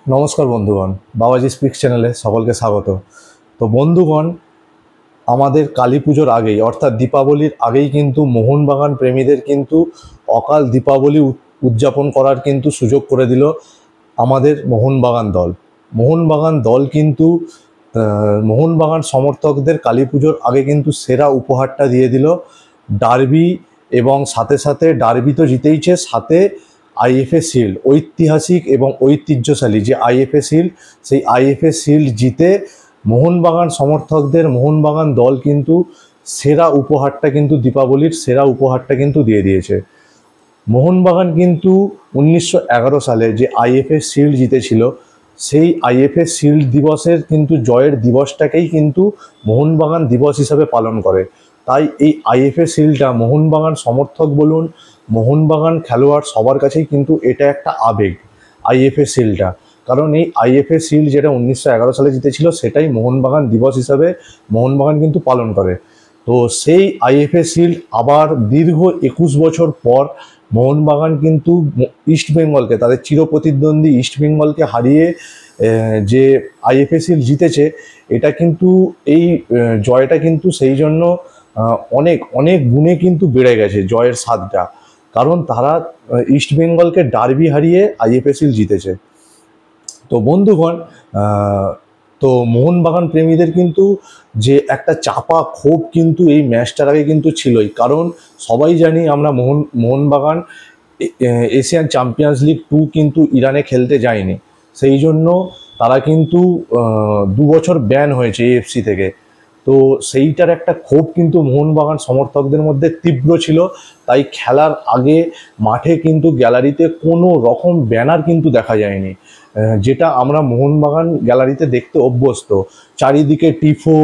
নমস্কার বন্ধুগণ, বাবাজি স্পিক্স চ্যানেলে সকলকে স্বাগত। তো বন্ধুগণ, আমাদের কালী পুজোর আগেই অর্থাৎ দীপাবলির আগেই কিন্তু মোহনবাগান প্রেমীদের কিন্তু অকাল দীপাবলি উদযাপন করার কিন্তু সুযোগ করে দিল আমাদের মোহনবাগান দল। মোহনবাগান দল কিন্তু মোহনবাগান সমর্থকদের কালী পুজোর আগে কিন্তু সেরা উপহারটা দিয়ে দিল ডার্বি, এবং সাথে সাথে ডার্বি তো জিতেইছে, সাথে আইএফএ শিল্ড, ঐতিহাসিক এবং ঐতিহ্যশালী যে আইএফএ শিল্ড, সেই আইএফএ শিল্ড জিতে মোহনবাগান সমর্থকদের মোহনবাগান দল কিন্তু সেরা উপহারটা কিন্তু দীপাবলির সেরা উপহারটা কিন্তু দিয়ে দিয়েছে। মোহনবাগান কিন্তু 1911 সালে যে আইএফএ শিল্ড জিতেছিল, সেই আইএফএ শিল্ড দিবসের কিন্তু জয়ের দিবসটাকেই কিন্তু মোহনবাগান দিবস হিসাবে পালন করে। তাই এই আইএফএ শিল্ডটা মোহনবাগান সমর্থক বলুন, মোহনবাগান খেলোয়াড় সবার কাছেই কিন্তু এটা একটা আবেগ, আইএফএ শিল্ডটা। কারণ এই আইএফএ শিল্ড যেটা 1911 সালে জিতেছিল, সেটাই মোহনবাগান দিবস হিসাবে মোহনবাগান কিন্তু পালন করে। তো সেই আইএফএ শিল্ড আবার দীর্ঘ 21 বছর পর মোহনবাগান কিন্তু ইস্ট বেঙ্গলকে, তাদের চিরপ্রতিদ্বন্দ্বী ইস্ট বেঙ্গলকে হারিয়ে যে আইএফএ শিল্ড জিতেছে, এটা কিন্তু এই জয়টা কিন্তু সেই জন্য অনেক অনেক গুণে কিন্তু বেড়ে গেছে জয়ের স্বাদটা। কারণ তারা ইস্ট বেঙ্গলকে ডার্বি হারিয়ে আইএফএ শিল্ড জিতেছে। তো বন্ধুগণ, তো মোহনবাগান প্রেমীদের কিন্তু যে একটা চাপা ক্ষোভ কিন্তু এই ম্যাচটার আগে কিন্তু ছিলই। কারণ সবাই জানি আমরা মোহনবাগান এশিয়ান চ্যাম্পিয়ন্স লিগ 2 কিন্তু ইরানে খেলতে যায়নি, সেই জন্য তারা কিন্তু 2 বছর ব্যান হয়েছে এএফসি থেকে। তো সেইটার একটা ক্ষোভ কিন্তু মোহনবাগান সমর্থকদের মধ্যে তীব্র ছিল। তাই খেলার আগে মাঠে কিন্তু গ্যালারিতে কোনো রকম ব্যানার কিন্তু দেখা যায়নি, যেটা আমরা মোহনবাগান গ্যালারিতে দেখতে অভ্যস্ত। চারিদিকে টিফো,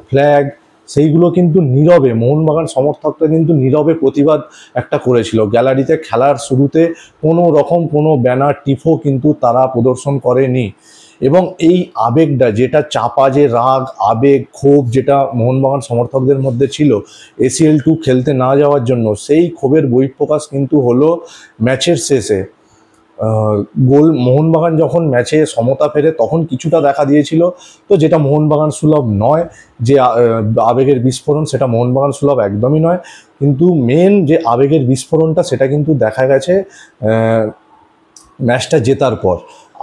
ফ্ল্যাগ, সেইগুলো কিন্তু নীরবে মোহনবাগান সমর্থকরা কিন্তু নীরবে প্রতিবাদ একটা করেছিল। গ্যালারিতে খেলার শুরুতে কোনো রকম কোনো ব্যানার টিফো কিন্তু তারা প্রদর্শন করেনি। এবং এই আবেগটা, যেটা চাপা যে রাগ, আবেগ, ক্ষোভ যেটা মোহনবাগান সমর্থকদের মধ্যে ছিল এসিএল 2 খেলতে না যাওয়ার জন্য, সেই ক্ষোভের বহিঃপ্রকাশ কিন্তু হলো ম্যাচের শেষে। মোহনবাগান যখন ম্যাচে সমতা ফেরে তখন কিছুটা দেখা দিয়েছিল, তো যেটা মোহনবাগান সুলভ নয়, যে আবেগের বিস্ফোরণ, সেটা মোহনবাগান সুলভ একদমই নয়। কিন্তু মেন যে আবেগের বিস্ফোরণটা, সেটা কিন্তু দেখা গেছে ম্যাচটা জেতার পর।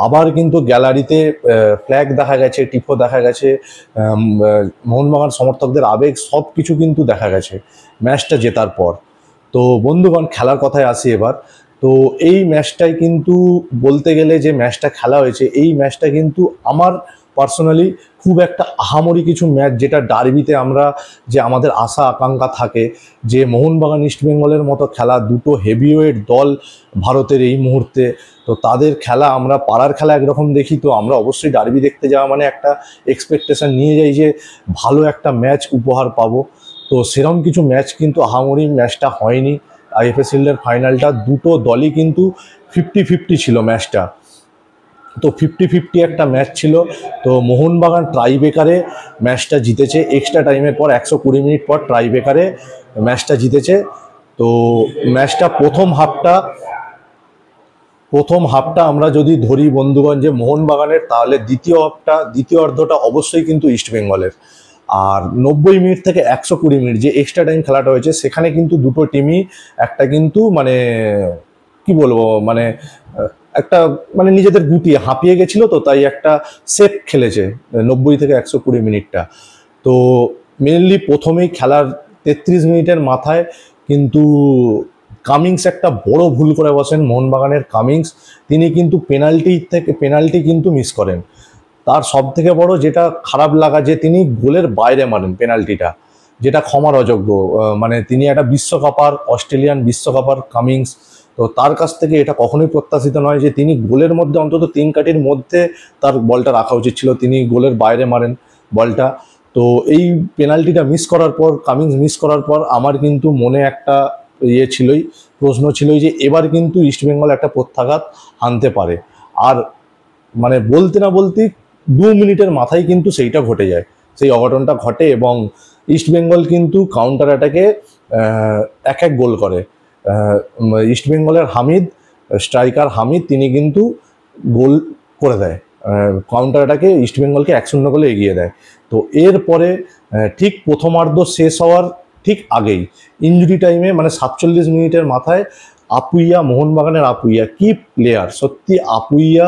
আবার কিন্তু গ্যালারিতে ফ্ল্যাগ দেখা গেছে, টিফো দেখা গেছে, মোহনবাগান সমর্থকদের আবেগ সব কিছু কিন্তু দেখা গেছে ম্যাচটা জেতার পর। তো বন্ধুগণ, খেলার কথায় আসি এবার। তো এই ম্যাচটাই কিন্তু বলতে গেলে যে ম্যাচটা খেলা হয়েছে, এই ম্যাচটা কিন্তু আমার পার্সোনালি খুব একটা আহামরি কিছু ম্যাচ, যেটা ডার্বিতে আমরা যে আমাদের আশা আকাঙ্ক্ষা থাকে যে মোহনবাগান ইস্ট বেঙ্গলের মতো খেলা, দুটো হেভিওয়েট দল ভারতের এই মুহূর্তে, তো তাদের খেলা আমরা পাড়ার খেলা একরকম দেখি, তো আমরা অবশ্যই ডার্বি দেখতে যাওয়া মানে একটা এক্সপেকটেশন নিয়ে যাই যে ভালো একটা ম্যাচ উপহার পাবো। তো সেরকম কিছু ম্যাচ কিন্তু আহামরি ম্যাচটা হয়নি। আইএফএ শিল্ডের ফাইনালটা দুটো দলই কিন্তু 50-50 ছিল ম্যাচটা। তো 50-50 একটা ম্যাচ ছিল। তো মোহনবাগান ট্রাইবেকারে ম্যাচটা জিতেছে, এক্সট্রা টাইমের পর 120 মিনিট পর ট্রাইবেকারে ম্যাচটা জিতেছে। তো ম্যাচটা প্রথম হাফটা আমরা যদি ধরি বন্ধুগণ যে মোহনবাগানের, তাহলে দ্বিতীয় অর্ধটা অবশ্যই কিন্তু ইস্ট বেঙ্গলের। আর 90 মিনিট থেকে 120 মিনিট যে এক্সট্রা টাইম খেলাটা হয়েছে, সেখানে কিন্তু দুটো টিমই একটা কিন্তু মানে কি বলবো, মানে একটা মানে নিজেদের গুটিয়ে হাঁপিয়ে গেছিল, তো তাই একটা সেফ খেলেছে 90 থেকে 120 মিনিটটা। তো মেনলি প্রথমেই খেলার 33 মিনিটের মাথায় কিন্তু কামিংস একটা বড় ভুল করে বসেন, মোহনবাগানের কামিংস। তিনি কিন্তু পেনাল্টি কিন্তু মিস করেন। তার সব থেকে বড় যেটা খারাপ লাগা, যে তিনি গোলের বাইরে মারেন পেনাল্টিটা, যেটা ক্ষমার অযোগ্য। মানে তিনি একটা অস্ট্রেলিয়ান বিশ্বকাপার কামিংস, তো তার কাছ থেকে এটা কখনোই প্রত্যাশিত নয় যে তিনি গোলের মধ্যে অন্তত 3 কাঠির মধ্যে তার বলটা রাখা উচিত ছিল, তিনি গোলের বাইরে মারেন বলটা। তো এই পেনাল্টিটা কামিংস মিস করার পর আমার কিন্তু মনে একটা প্রশ্ন ছিলই যে এবার কিন্তু ইস্টবেঙ্গল একটা প্রত্যাঘাত আনতে পারে। আর মানে বলতে না বলতেই 2 মিনিটের মাথায় কিন্তু সেইটা ঘটে যায়, সেই অঘটনটা ঘটে, এবং ইস্টবেঙ্গল কিন্তু কাউন্টার অ্যাটাকে এক গোল করে। ইস্টবেঙ্গলের স্ট্রাইকার হামিদ, তিনি কিন্তু গোল করে দেয়, কাউন্টার অ্যাটাকে ইস্টবেঙ্গলকে 1-0 গোলে এগিয়ে দেয়। তো এরপরে ঠিক প্রথমার্ধ শেষ হওয়ার ঠিক আগেই ইনজুরি টাইমে মানে 47 মিনিটের মাথায় আপুইয়া, মোহনবাগানের আপুইয়া, কি প্লেয়ার সত্যি! আপুইয়া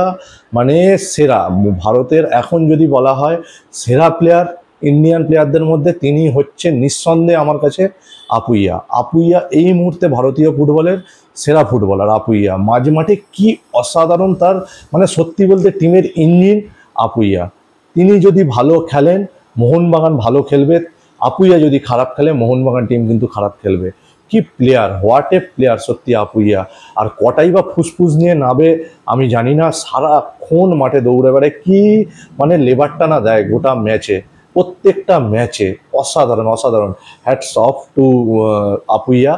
মানে সেরা, ভারতের এখন যদি বলা হয় সেরা প্লেয়ার ইন্ডিয়ান প্লেয়ারদের মধ্যে তিনি হচ্ছে নিঃসন্দেহে আমার কাছে আপুইয়া। আপুইয়া এই মুহূর্তে ভারতীয় ফুটবলের সেরা ফুটবলার আপুইয়া। মাঝ মাঠে কি অসাধারণ তার, মানে সত্যি বলতে টিমের ইঞ্জিন আপুইয়া। তিনি যদি ভালো খেলেন মোহনবাগান ভালো খেলবে, আপুইয়া যদি খারাপ খেলে মোহনবাগান টিম কিন্তু খারাপ খেলবে। কি প্লেয়ার, হোয়াট এ প্লেয়ার সত্যি আপুইয়া। আর কটাই বা ফুসফুস নিয়ে নাবে আমি জানি না, সারাক্ষণ মাঠে দৌড়ে বেড়ায়, কি মানে লেবারটা না দেয় গোটা ম্যাচে, প্রত্যেকটা ম্যাচে অসাধারণ অসাধারণ। Hats off to Apuia.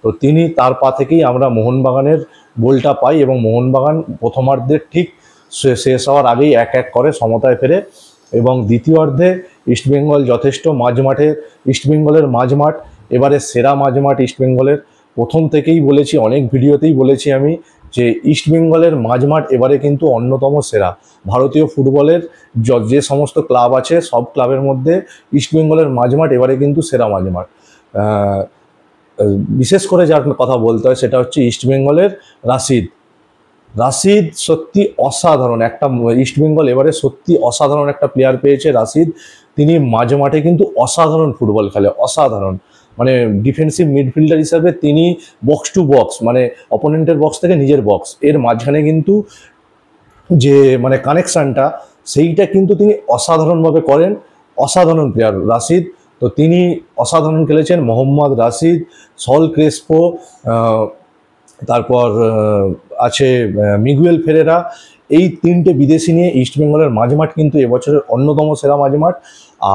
তো তিনি, তার পা থেকেই আমরা মোহনবাগানের গোলটা পাই এবং মোহনবাগান প্রথমার্ধের ঠিক শেষ হওয়ার আগেই 1-1 করে সমতায় ফেরে। এবং দ্বিতীয়ার্ধে ইস্টবেঙ্গল যথেষ্ট মাঝমাঠে, ইস্টবেঙ্গলের মাঝমাঠ এবারে সেরা মাঝমাঠ ইস্টবেঙ্গলের। প্রথম থেকেই বলেছি, অনেক ভিডিওতেই বলেছি আমি যে ইস্টবেঙ্গলের মাঝমাঠ এবারে কিন্তু অন্যতম সেরা। ভারতীয় ফুটবলের যে সমস্ত ক্লাব আছে সব ক্লাবের মধ্যে ইস্টবেঙ্গলের মাঝমাঠ এবারে কিন্তু সেরা মাঝমাঠ। বিশেষ করে যার কথা বলতে হয় সেটা হচ্ছে ইস্টবেঙ্গলের রাশিদ। রাশিদ সত্যি অসাধারণ একটা, ইস্টবেঙ্গল এবারে সত্যি অসাধারণ একটা প্লেয়ার পেয়েছে রাশিদ। তিনি মাঝে মাঠে কিন্তু অসাধারণ ফুটবল খেলে, অসাধারণ। মানে ডিফেন্সিভ মিডফিল্ডার হিসাবে তিনি বক্স টু বক্স, মানে অপোনেন্টের বক্স থেকে নিজের বক্স এর মাঝখানে কিন্তু যে মানে কানেকশানটা সেইটা কিন্তু তিনি অসাধারণভাবে করেন। অসাধারণ প্লেয়ার রাশিদ। তো তিনি অসাধারণ খেলেছেন। মোহাম্মদ রাশিদ, সল ক্রেসপো, তারপর আছে মিগুয়েল ফেরেরা, এই তিনটে বিদেশি নিয়ে ইস্টবেঙ্গলের মাঝমাঠ কিন্তু এবছরের অন্যতম সেরা মাঝমাঠ।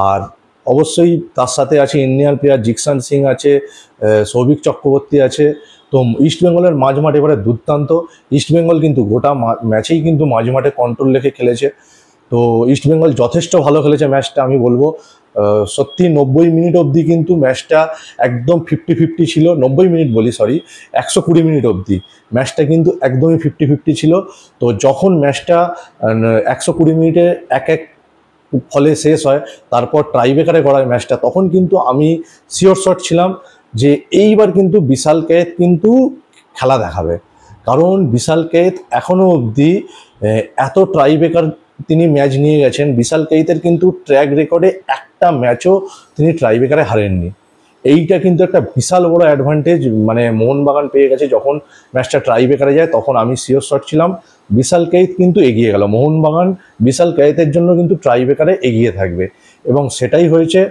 আর অবশ্যই তার সাথে আছে ইন্ডিয়ান প্লেয়ার জিকসান সিং আছে, সৌভিক চক্রবর্তী আছে। তো ইস্টবেঙ্গলের মাঝমাঠ এবারে দুর্দান্ত। ইস্টবেঙ্গল কিন্তু গোটা ম্যাচেই কিন্তু মাঝমাঠে কন্ট্রোল রেখে খেলেছে। তো ইস্টবেঙ্গল যথেষ্ট ভালো খেলেছে ম্যাচটা, আমি বলবো। সত্যি 90 মিনিট অবধি কিন্তু ম্যাচটা একদম 50-50 ছিল। 90 মিনিট বলি, সরি, 120 মিনিট অবধি ম্যাচটা কিন্তু একদমই 50-50 ছিল। তো যখন ম্যাচটা 120 মিনিটে 1-1 ফলে শেষ হয়, তারপর ট্রাইব্রেকারে গড়ায় ম্যাচটা, তখন কিন্তু আমি শিওর শট ছিলাম যে এইবার কিন্তু বিশাল কায়েত কিন্তু খেলা দেখাবে। কারণ বিশাল কায়েত এখনও অবধি এত ট্রাইব্রেকার তিনি ম্যাচ নিয়ে গেছেন, বিশাল কায়েতের কিন্তু ট্র্যাক রেকর্ডে একটা ম্যাচও তিনি ট্রাইব্রেকারে হারেননি। এইটা কিন্তু একটা বিশাল বড় অ্যাডভান্টেজ মানে মোহনবাগান পেয়ে গেছে। যখন ম্যাচটা ট্রাইব্রেকারে যায় তখন আমি শিওর শট ছিলাম বিশাল কায়েত কিন্তু এগিয়ে গেল, মোহনবাগান বিশাল কায়েতের জন্য কিন্তু ট্রাইব্রেকারে এগিয়ে থাকবে, এবং সেটাই হয়েছে।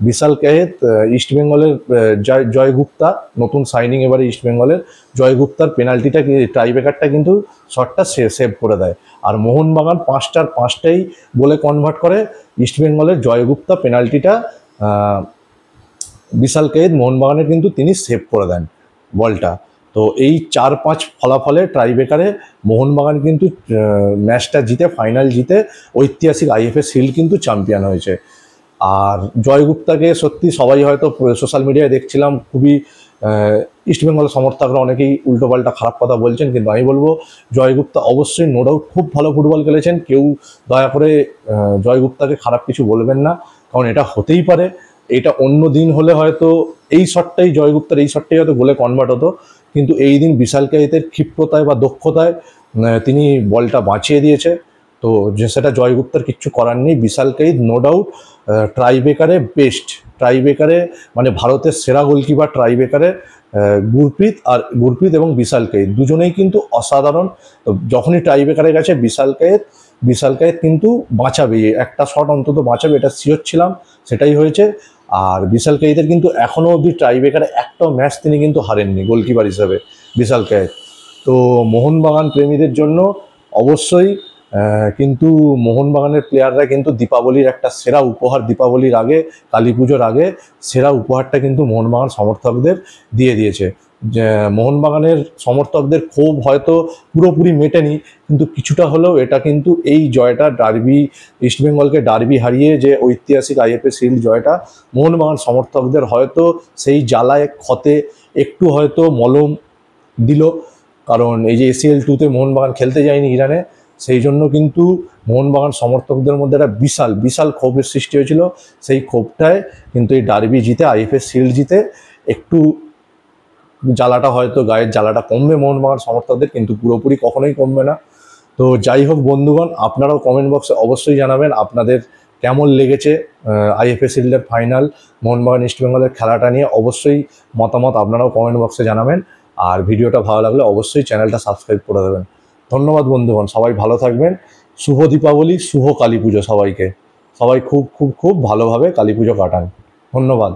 বিশাল কায়েত ইস্টবেঙ্গলের জয়গুপ্তা, নতুন সাইনিং এবারে ইস্টবেঙ্গলের জয়গুপ্তার পেনাল্টিটা, ট্রাইব্রেকারটা কিন্তু শটটা সেভ করে দেয়। আর মোহনবাগান 5টার 5টাই বলে কনভার্ট করে। ইস্টবেঙ্গলের জয়গুপ্তা পেনাল্টিটা বিশাল কায়েত মোহনবাগানের কিন্তু তিনি সেভ করে দেন বলটা। তো এই 4-5 ফলাফলে ট্রাইব্রেকারে মোহনবাগান কিন্তু ম্যাচটা জিতে, ফাইনাল জিতে ঐতিহাসিক আইএফএ শিল্ড কিন্তু চ্যাম্পিয়ন হয়েছে। আর জয়গুপ্তাকে সত্যি সবাই হয়তো সোশ্যাল মিডিয়ায় দেখছিলাম খুবই ইস্টবেঙ্গল সমর্থকরা অনেকেই উল্টোপাল্টা খারাপ কথা বলছেন, কিন্তু আমি বলবো জয়গুপ্তা অবশ্যই নো ডাউট খুব ভালো ফুটবল খেলেছেন। কেউ দয়া করে জয়গুপ্তাকে খারাপ কিছু বলবেন না, কারণ এটা হতেই পারে। এটা অন্য দিন হলে হয়তো এই শটটাই জয়গুপ্তার, এই শটটাই হয়তো গোলে কনভার্ট হতো, কিন্তু এই দিন বিশাল কায়েতের ক্ষিপ্রতায় বা দক্ষতায় তিনি বলটা বাঁচিয়ে দিয়েছে। তো যে সেটা জয়গুপ্তার কিচ্ছু করার নেই। বিশাল কায়েত নো ডাউট ট্রাইব্রেকারে বেস্ট, ট্রাইব্রেকারে মানে ভারতের সেরা গোলকিপার ট্রাইব্রেকারে গুরপ্রীত এবং বিশাল কায়েত দুজনেই কিন্তু অসাধারণ। তো যখনই ট্রাইব্রেকারে গেছে বিশাল কায়েত কিন্তু বাঁচাবে, একটা শট অন্তত বাঁচাবে, এটা শিওর ছিলাম, সেটাই হয়েছে। আর বিশাল কায়েতের কিন্তু এখনও অবধি ট্রাইব্রেকারে একটাও ম্যাচ তিনি কিন্তু হারেননি গোলকিপার হিসাবে বিশাল কায়েত। তো মোহনবাগান প্রেমীদের জন্য অবশ্যই কিন্তু মোহনবাগানের প্লেয়াররা কিন্তু দীপাবলির একটা সেরা উপহার, দীপাবলির আগে, কালী পুজোর আগে সেরা উপহারটা কিন্তু মোহনবাগান সমর্থকদের দিয়ে দিয়েছে। যে মোহনবাগানের সমর্থকদের ক্ষোভ হয়তো পুরোপুরি মেটেনি, কিন্তু কিছুটা হলেও এটা কিন্তু এই জয়টা, ডার্বি, ইস্টবেঙ্গলকে ডার্বি হারিয়ে যে ঐতিহাসিক আইএফএ শিল্ড জয়টা, মোহনবাগান সমর্থকদের হয়তো সেই জ্বালায় ক্ষতে একটু হয়তো মলম দিল। কারণ এই যে ACL 2-তে মোহনবাগান খেলতে যায়নি ইরানে, সেই জন্য কিন্তু মোহনবাগান সমর্থকদের মধ্যে একটা বিশাল বিশাল ক্ষোভের সৃষ্টি হয়েছিল। সেই ক্ষোভটায় কিন্তু এই ডার্বি জিতে, আইএফএ শিল্ড জিতে একটু জ্বালাটা, হয়তো গায়ের জ্বালাটা কমবে মোহনবাগান সমর্থকদের, কিন্তু পুরোপুরি কখনোই কমবে না। তো যাই হোক বন্ধুগণ, আপনারাও কমেন্ট বক্সে অবশ্যই জানাবেন আপনাদের কেমন লেগেছে আইএফএ শিল্ডের ফাইনাল, মোহনবাগান ইস্টবেঙ্গলের খেলাটা নিয়ে অবশ্যই মতামত আপনারাও কমেন্ট বক্সে জানাবেন। আর ভিডিওটা ভালো লাগলে অবশ্যই চ্যানেলটা সাবস্ক্রাইব করে দেবেন। ধন্যবাদ বন্ধুগণ, সবাই ভালো থাকবেন। শুভ দীপাবলি, শুভ কালী পুজো সবাইকে। সবাই খুব খুব খুব ভালোভাবে কালী পুজো কাটান। ধন্যবাদ।